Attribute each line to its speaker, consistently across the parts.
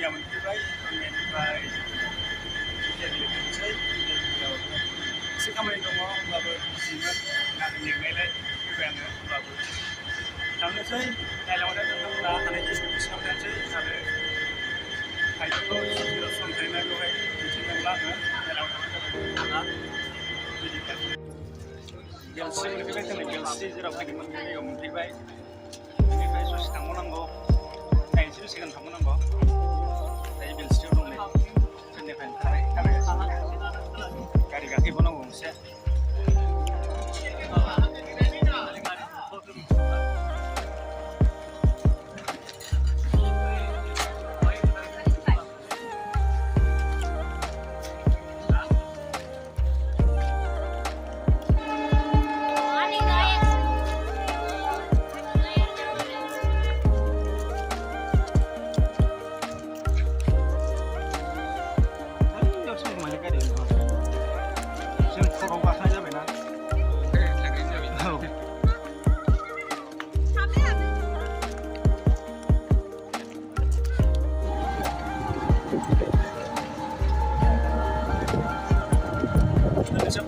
Speaker 1: मैया मोनफैबाय मोननायनिफ्राय गेलेनोसै गेलेनायाव एसे खामानि दङ होमब्लाबो बिजिमोन आरो मेंनायलाय फैबाय आङो होमब्लाबो थांनोसै नायलांबाय नोंथांमोना हानायखिनिखौ थिखांनोसै आरो खायसेखौ सम थायोना बेवहाय दिन्थिनोब्ला आङो नायलांबाय थांना बेलस्रि मोनफैबाय जोङो बेलस्रि जेराव फैदोंमोन बे जायगायाव मोनफैबाय बेनिफ्राय ससे थांबावनांगौ 90 सेकेन्ड थांबावनांगौ दायो बेलस्रियाव दं नै ट्रेननिफ्राय ओंखारबाय गारि गाखोबावनांगौ गंसे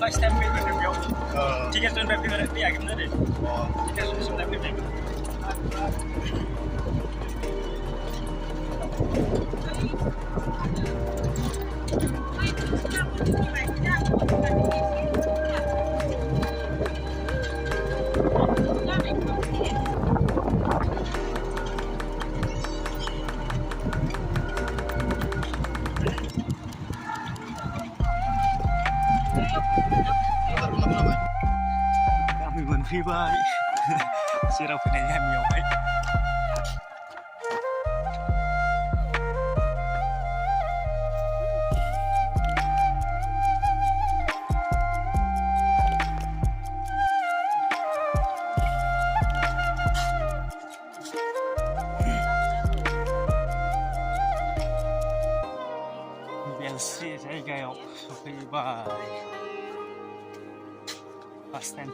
Speaker 1: First time we went to go. Tiket tu berapa kali ni agak mana deh? Tiket tu sudah berapa kali? Kami menfibay sirap pinayam yaway Belshri Jaigayao Berainnwi bus stand.